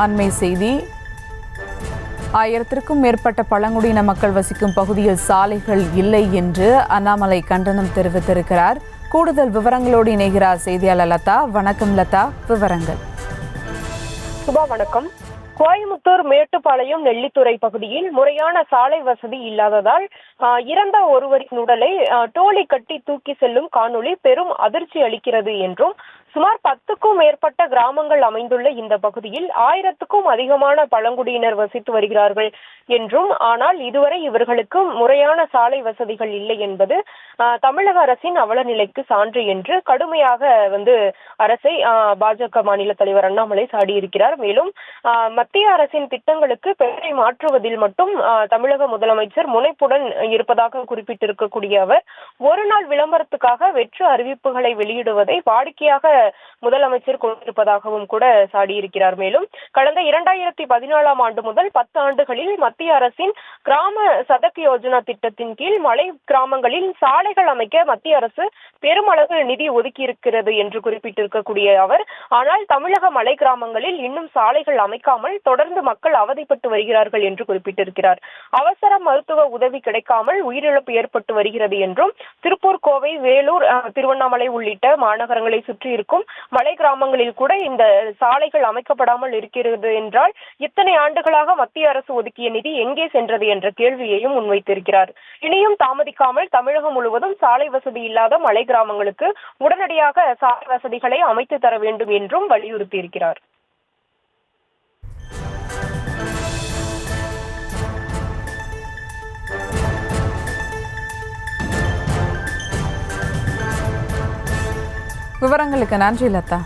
அண்மை செய்தி. 1000க்கும் மேற்பட்ட பழங்குடியின மக்கள் வசிக்கும் பகுதியில் சாலைகள் இல்லை என்று அண்ணாமலை கண்டனம் தெரிவித்திருக்கிறார். கூடுதல் விவரங்களோடு இணைகிறார் செய்தியாளர் லதா. வணக்கம் லதா, விவரங்கள். சுபா வணக்கம். கோயமுத்தூர் மேட்டுப்பாளையம் நெல்லித்துறை பகுதியில் முறையான சாலை வசதி இல்லாததால் இறந்த ஒருவரின் உடலை டோலி கட்டி தூக்கி செல்லும் காணொளி பெரும் அதிர்ச்சி அளிக்கிறது என்றும், சுமார் 10க்கும் மேற்பட்ட கிராமங்கள் அமைந்துள்ள இந்த பகுதியில் 1000க்கும் அதிகமான பழங்குடியினர் வசித்து வருகிறார்கள் என்றும், ஆனால் இதுவரை இவர்களுக்கு முறையான சாலை வசதிகள் இல்லை என்பது தமிழக அரசின் அவலநிலைக்கு சான்று என்று கடுமையாக அரசை பாஜக மாநில தலைவர் அண்ணாமலை சாடியிருக்கிறார். மேலும் மத்திய அரசின் திட்டங்களுக்கு பெயரை மாற்றுவதில் மட்டும் தமிழக முதலமைச்சர் முனைப்புடன் இருப்பதாக குறிப்பிட்டிருக்கக்கூடிய அவர், ஒரு நாள் விளம்பரத்துக்காக வெற்று அறிவிப்புகளை வெளியிடுவதை வாடிக்கையாக முதலமைச்சர் கொண்டிருப்பதாகவும் கூட சாடியிருக்கிறார். மேலும் கடந்த 2014ஆம் ஆண்டு முதல் 10 ஆண்டுகளில் மத்திய அரசின் கிராம சதக் யோஜனா திட்டத்தின் கீழ் மலை கிராமங்களில் சாலைகள் அமைக்க மத்திய அரசு பெருமளவு நிதி ஒதுக்கியிருக்கிறது என்று குறிப்பிட்டிருக்கக்கூடிய அவர், ஆனால் தமிழக மலை கிராமங்களில் இன்னும் சாலைகள் அமைக்காமல் தொடர்ந்து மக்கள் அவதிப்பட்டு வருகிறார்கள் என்று குறிப்பிட்டிருக்கிறார். அவசர மருத்துவ உதவி கிடைக்காமல் உயிரிழப்பு ஏற்பட்டு வருகிறது என்றும், திருப்பூர், கோவை, வேலூர், திருவண்ணாமலை உள்ளிட்ட மாநகரங்களை சுற்றி இருக்கும் மலை கிராமங்களில் கூட இந்த சாலைகள் அமைக்கப்படாமல் இருக்கிறது என்றால் இத்தனை ஆண்டுகளாக மத்திய அரசு ஒதுக்கிய நிதி எங்கே சென்றது என்ற கேள்வியையும் முன்வைத்திருக்கிறார். இனியும் தாமதிக்காமல் தமிழகம் முழுவதும் சாலை வசதி இல்லாத மலை கிராமங்களுக்கு உடனடியாக சாலை வசதிகளை அமைத்து தர வேண்டும் என்றும் வலியுறுத்தியிருக்கிறார். விவரங்களுக்கு நன்றி லதா.